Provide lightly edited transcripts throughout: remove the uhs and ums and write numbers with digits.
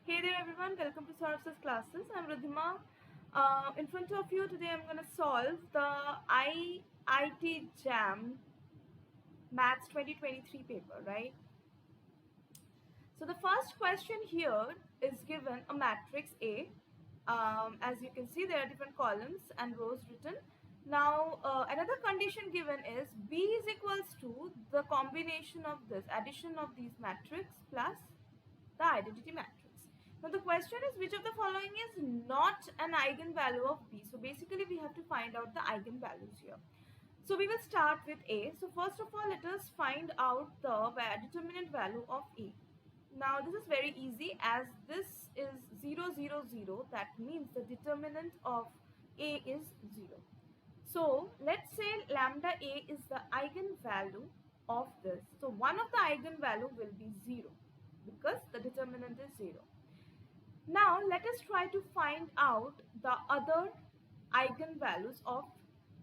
Hey there everyone, welcome to Saurabh's classes. I'm Radhima. In front of you today I'm going to solve the IIT JAM Maths 2023 paper, right? So the first question here is given a matrix A. As you can see, there are different columns and rows written. Now another condition given is B is equals to the combination of this, addition of these matrix plus the identity matrix. Now the question is, which of the following is not an eigenvalue of B? So basically we have to find out the eigenvalues here. So we will start with A. So first of all, let us find out the determinant value of A. Now this is very easy, as this is 0, 0, 0. That means the determinant of A is 0. So let's say lambda A is the eigenvalue of this. So one of the eigenvalue will be 0 because the determinant is 0. Now let us try to find out the other eigenvalues of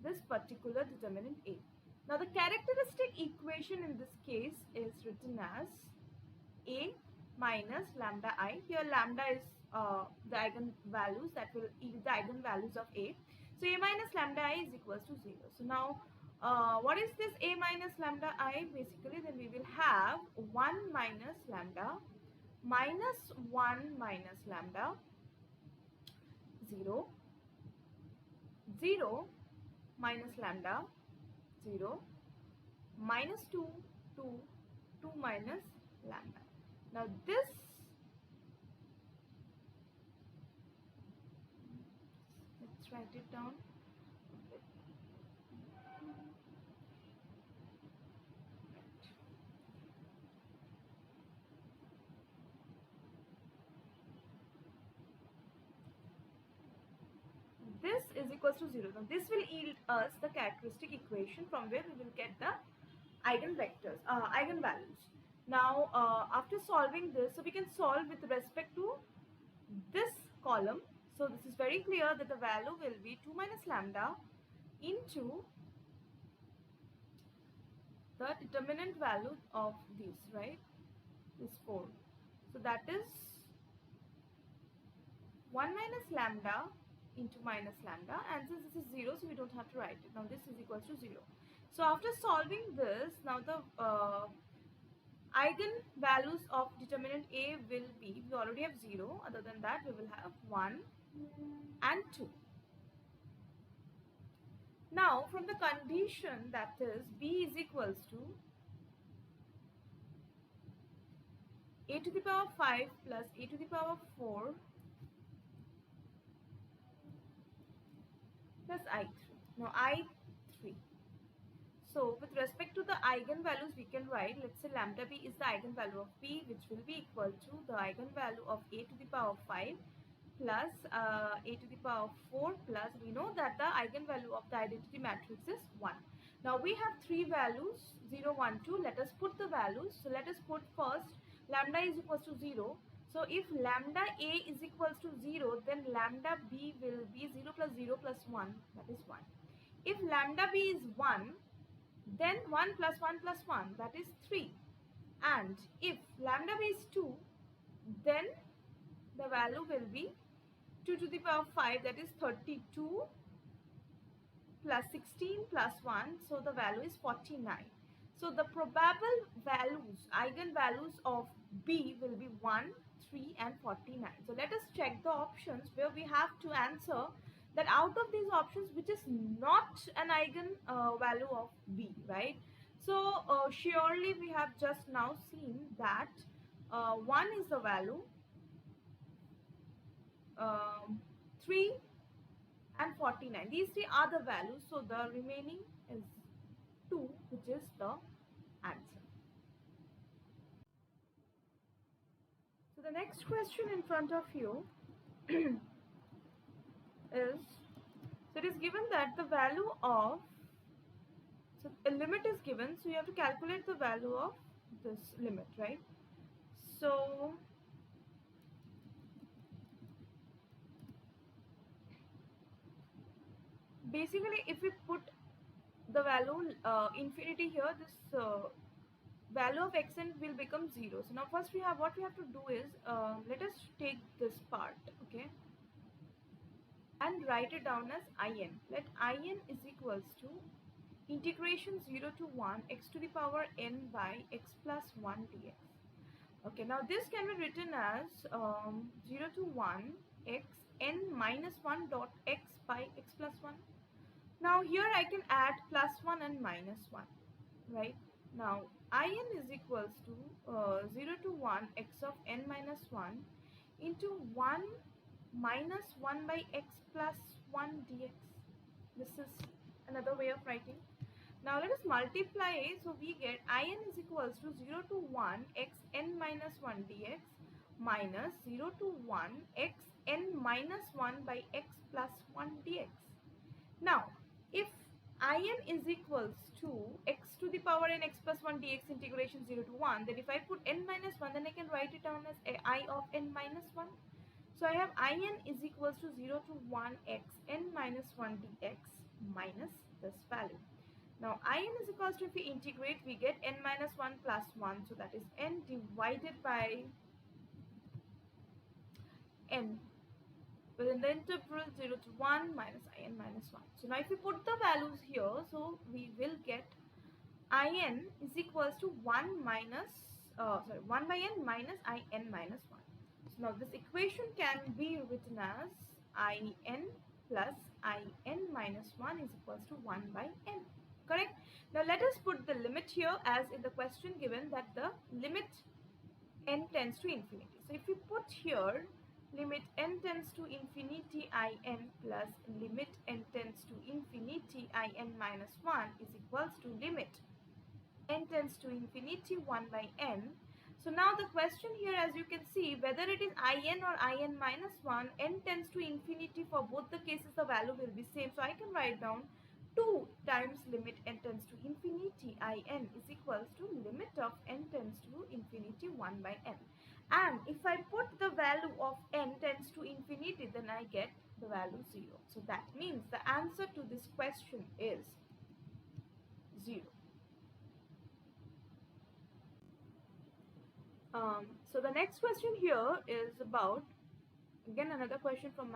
this particular determinant A. Now the characteristic equation in this case is written as A minus lambda I. Here lambda is the eigenvalues that will yield the eigenvalues of A. So A minus lambda I is equals to 0. So now what is this A minus lambda I? Basically then we will have 1 minus lambda minus 1 minus lambda 0, 0 minus lambda 0 minus 2, 2, 2 minus lambda. Now this, let's write it down. This is equals to 0. Now this will yield us the characteristic equation from where we will get the eigenvectors, eigenvalues. Now after solving this, so we can solve with respect to this column. So this is very clear that the value will be 2 minus lambda into the determinant value of these, right? This 4. So that is 1 minus lambda into minus lambda, and since this is 0, so we don't have to write it. Now this is equals to 0. So after solving this, now the eigenvalues of determinant A will be, we already have 0, other than that we will have 1 and 2. Now from the condition, that is B is equals to A to the power 5 plus A to the power 4 plus I3. Now I3. So with respect to the eigenvalues, we can write, let's say lambda B is the eigenvalue of B, which will be equal to the eigenvalue of A to the power 5 plus A to the power 4 plus, we know that the eigenvalue of the identity matrix is 1. Now we have three values, 0, 1, 2. Let us put the values. So let us put first lambda is equals to 0. So if lambda A is equals to 0, then lambda B will be 0 plus 0 plus 1, that is 1. If lambda B is 1, then 1 plus 1 plus 1, that is 3. And if lambda b is 2, then the value will be 2 to the power 5, that is 32 plus 16 plus 1, so the value is 49. So the probable values, eigenvalues of B will be 1, 3 and 49. So let us check the options where we have to answer that out of these options which is not an eigen value of B, right? So surely we have just now seen that 1 is the value, 3 and 49. These three are the values. So the remaining is 2, which is the answer. So the next question in front of you is, so it is given that the value of, so a limit is given, so you have to calculate the value of this limit, right? So basically if we put the value infinity here, this value of xn will become 0. So now first what we have to do is, let us take this part, okay, and write it down as in. Let in is equals to integration 0 to 1 x to the power n by x plus 1 dx. Okay, now this can be written as 0 to 1 x n minus 1 dot x by x plus 1. Now here I can add plus 1 and minus 1, right? Now in is equals to 0 to 1 x of n minus 1 into 1 minus 1 by x plus 1 dx. This is another way of writing. Now let us multiply, so we get in is equals to 0 to 1 x n minus 1 dx minus 0 to 1 x n minus 1 by x plus 1 dx. Now if in is equals to x to the power n x plus 1 dx integration 0 to 1, then if I put n minus 1, then I can write it down as I of n minus 1. So I have in is equals to 0 to 1 x n minus 1 dx minus this value. Now in is equals to, if we integrate, we get n minus 1 plus 1, so that is n divided by n within the interval 0 to 1 minus in minus 1. So now if we put the values here, so we will get in is equals to 1 minus 1 by n minus in minus 1. So now this equation can be written as in plus in minus 1 is equals to 1 by n. Correct? Now let us put the limit here as in the question given that the limit n tends to infinity. So if we put here limit n tends to infinity in plus limit n tends to infinity in minus 1 is equals to limit n tends to infinity 1 by n. So now the question here, as you can see, whether it is in or in minus 1, n tends to infinity, for both the cases the value will be same. So I can write down 2 times limit n tends to infinity in is equals to limit of n tends to infinity 1 by n. And if I put the value of n tends to infinity, then I get the value 0. So that means the answer to this question is 0. So the next question here is about, again, another question from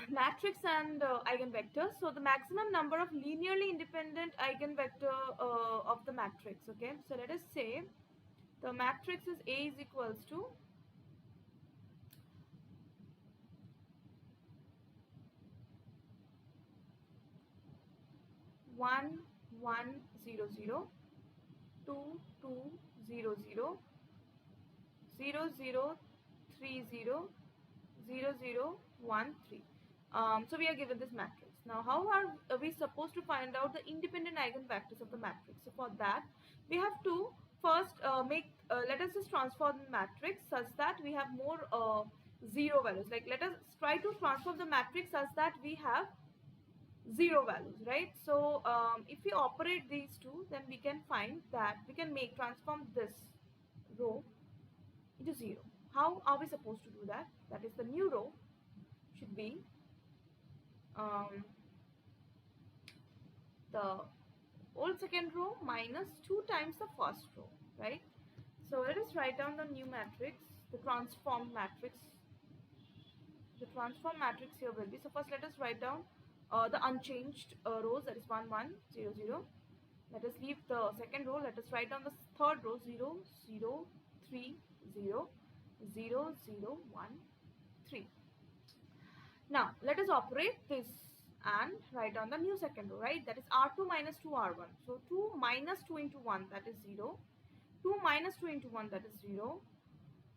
matrix and eigenvectors. So the maximum number of linearly independent eigenvector of the matrix. Okay, so let us say the matrix is A is equals to 1 1 0 0 2 2 0 0 0 0 3 0 0 0 1 3. So we are given this matrix. Now how are we supposed to find out the independent eigenvectors of the matrix? So for that we have to first let us just transform the matrix such that we have more zero values. Like let us try to transform the matrix such that we have zero values, right? So if we operate these two, then we can find that we can transform this row into 0. How are we supposed to do that? That is, the new row should be the old second row minus 2 times the first row, right? So let us write down the new matrix, the transformed matrix. The transform matrix here will be, so first let us write down the unchanged rows, that is 1 1 0 0. Let us leave the second row. Let us write down the third row, 0 0 3 0 0 0 1 3. Now let us operate this and write down the new second row, right? That is r2 minus 2 r1. So 2 minus 2 into 1, that is 0. 2 minus 2 into 1, that is 0.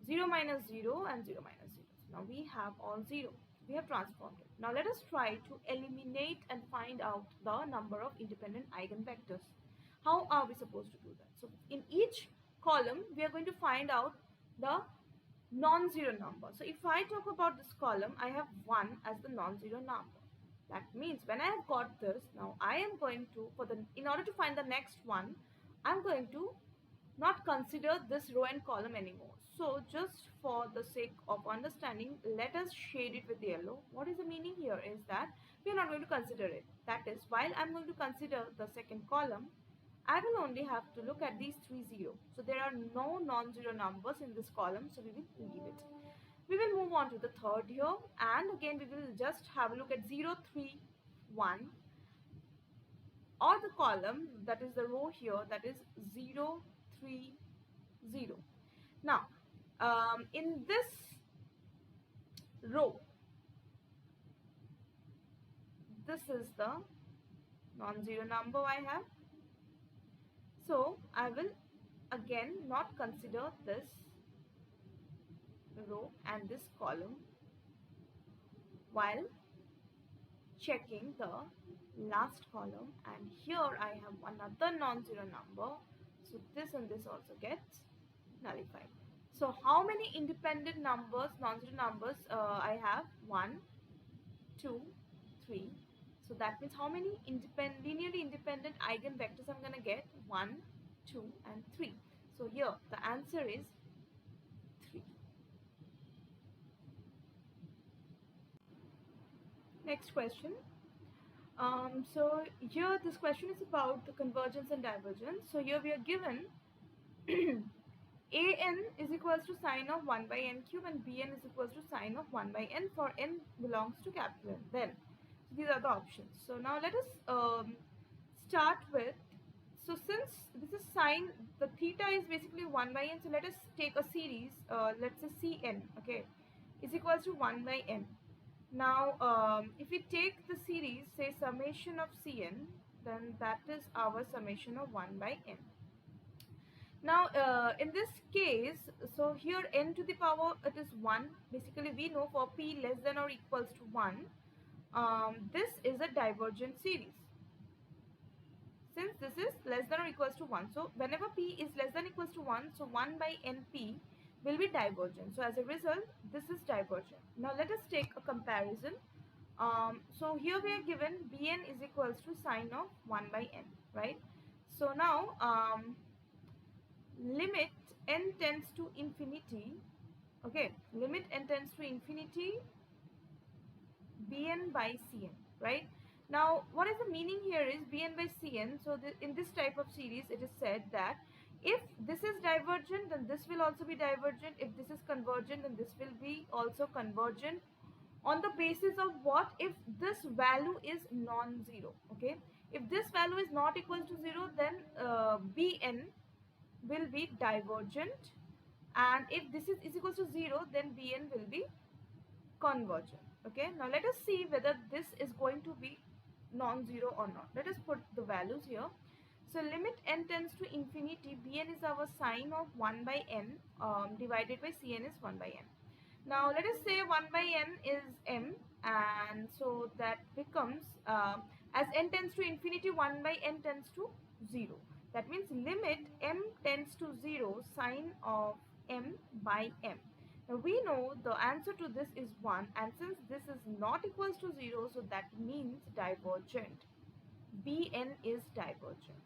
0 minus 0 and 0 minus 0. So now we have all 0. We have transformed it. Now let us try to eliminate and find out the number of independent eigenvectors. How are we supposed to do that? So in each column we are going to find out the non-zero number. So if I talk about this column, I have 1 as the non-zero number. That means when I have got this, now I am going to, in order to find the next one, I'm going to not consider this row and column anymore. So just for the sake of understanding, let us shade it with yellow. What is the meaning here is that we are not going to consider it. That is, while I'm going to consider the second column, I will only have to look at these three zeros. So there are no non-zero numbers in this column, so we will leave it. We will move on to the third here, and again we will just have a look at 0, 3, 1, or the column, that is the row here, that is 0, 3, 0. Now, in this row, this is the non-zero number I have. So I will again not consider this row and this column while checking the last column, and here I have another non-zero number, so this and this also gets nullified. So how many independent numbers, non-zero numbers I have? 1, 2, 3. So that means how many linearly independent eigenvectors I'm going to get? 1, 2 and 3. So here the answer is 3. Next question. So here this question is about the convergence and divergence. So here we are given an is equals to sine of 1 by n cube and bn is equals to sine of 1 by n for n belongs to capital N. Then so these are the options. So now let us start with, so since this is sine, the theta is basically 1 by n, so let us take a series, let's say cn, okay, is equals to 1 by n. Now if we take the series, say summation of cn, then that is our summation of 1 by n. Now in this case, so here n to the power, it is 1. Basically we know for p less than or equals to 1, this is a divergent series. Since this is less than or equals to 1, so whenever p is less than or equals to 1, so 1 by np will be divergent. So as a result, this is divergent. Now let us take a comparison. So here we are given bn is equals to sine of 1 by n, right? So now limit n tends to infinity, okay, limit n tends to infinity bn by cn, right? Now what is the meaning here is bn by cn. So in this type of series it is said that if this is divergent, then this will also be divergent. If this is convergent, then this will be also convergent. On the basis of what? If this value is non-zero, okay, if this value is not equal to 0, then bn will be divergent, and if this is equal to 0, then bn will be convergent. Okay, now let us see whether this is going to be non-zero or not. Let us put the values here. So limit n tends to infinity, bn is our sine of 1 by n divided by cn is 1 by n. Now let us say 1 by n is m, and so that becomes as n tends to infinity, 1 by n tends to 0. That means limit m tends to 0 sine of m by m. Now we know the answer to this is 1, and since this is not equals to 0, so that means divergent. bn is divergent.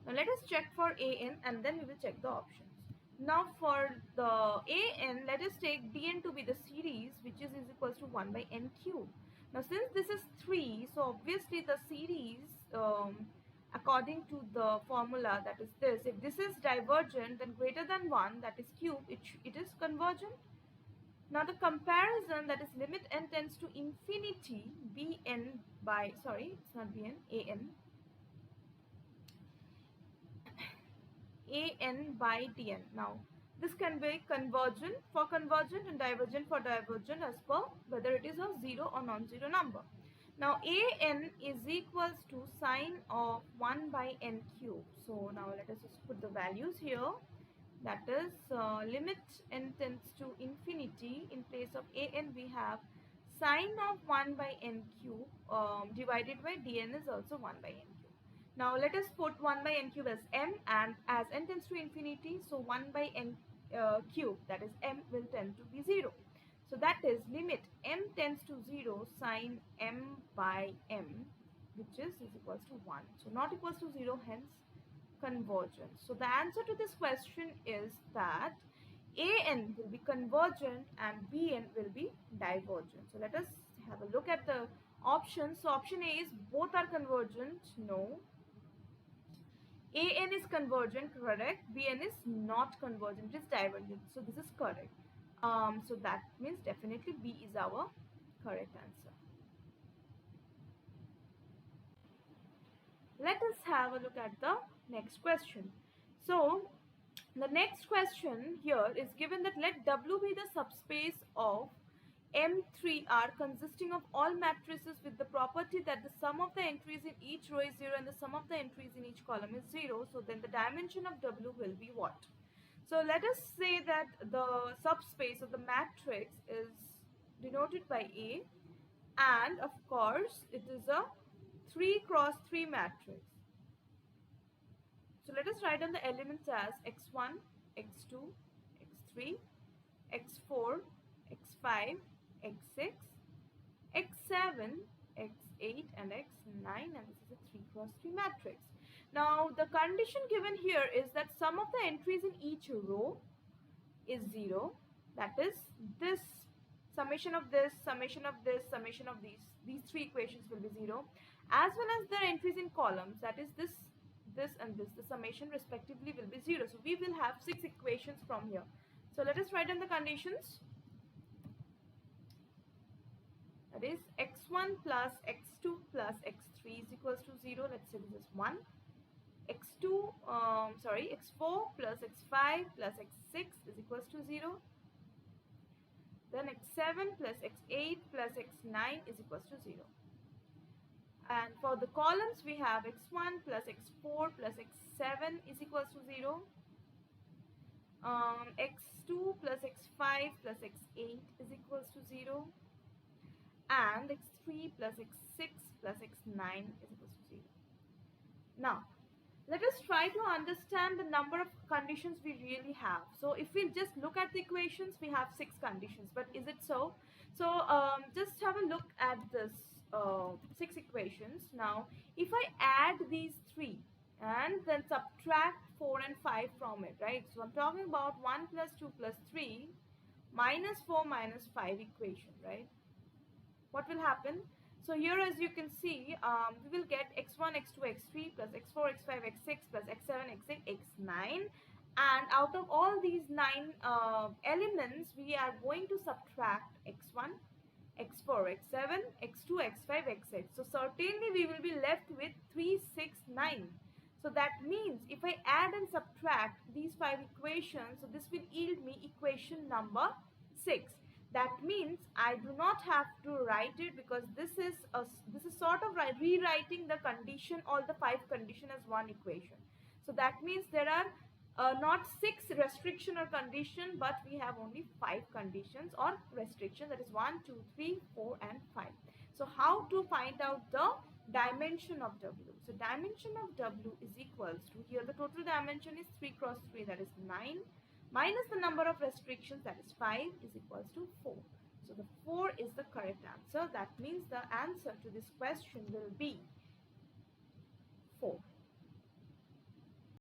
Now let us check for an, and then we will check the options. Now for the an, let us take dn to be the series, which is equals to 1 by n cube. Now since this is 3, so obviously the series according to the formula, that is this, if this is divergent, then greater than 1, that is cube, it is convergent. Now the comparison, that is limit n tends to infinity bn by, sorry, it's not bn, an by dn. Now this can be convergent for convergent and divergent for divergent as per whether it is a 0 or non-zero number. Now an is equals to sine of 1 by n cube. So now let us just put the values here. That is limit n tends to infinity. In place of an we have sine of 1 by n cube divided by dn is also 1 by n cube. Now let us put 1 by n cube as m, and as n tends to infinity, so 1 by n cube, that is m, will tend to be 0. So that is limit m tends to 0 sine m by m, which is equals to 1. So not equals to 0, hence convergence. So the answer to this question is that an will be convergent and bn will be divergent. So let us have a look at the options. So option A is both are convergent. No. AN is convergent, correct. BN is not convergent, it is divergent. So this is correct. So that means definitely B is our correct answer. Let us have a look at the next question. So the next question here is given that let W be the subspace of M3R consisting of all matrices with the property that the sum of the entries in each row is 0 and the sum of the entries in each column is 0. So then the dimension of W will be what? So let us say that the subspace of the matrix is denoted by A, and of course it is a 3 cross 3 matrix. So let us write down the elements as x1, x2, x3, x4, x5, x6, x7, x8 and x9, and this is a 3 cross 3 matrix. Now the condition given here is that sum of the entries in each row is 0. That is, this summation of this, summation of this, summation of these three equations will be 0, as well as the entries in columns, that is this and this, the summation respectively will be 0. So we will have 6 equations from here. So let us write down the conditions. That is x1 plus x2 plus x3 is equals to 0. Let's say this is 1. x4 plus x5 plus x6 is equals to 0. Then x7 plus x8 plus x9 is equals to 0. And for the columns we have x1 plus x4 plus x7 is equals to 0. x2 plus x5 plus x8 is equals to 0. And x3 plus x6 plus x9 is equals to 0. Now, let us try to understand the number of conditions we really have. So if we just look at the equations, we have 6 conditions, but is it so? So just have a look at this 6 equations. Now, if I add these 3 and then subtract 4 and 5 from it, right? So I'm talking about 1 plus 2 plus 3 minus 4 minus 5 equation, right? What will happen? So here, as you can see, we will get x1, x2, x3 plus x4, x5, x6 plus x7, x8, x9. And out of all these 9 elements, we are going to subtract x1, x4, x7, x2, x5, x8. So certainly we will be left with 3, 6, 9. So that means if I add and subtract these 5 equations, so this will yield me equation number 6. That means I do not have to write it, because this is sort of rewriting the condition, all the 5 condition as one equation. So that means there are not 6 restriction or condition, but we have only 5 conditions or restriction, that is 1, 2, 3, 4 and 5. So how to find out the dimension of W? So dimension of W is equals to, here the total dimension is 3 cross 3, that is 9, minus the number of restrictions, that is 5, is equals to 4. So the 4 is the correct answer. That means the answer to this question will be 4.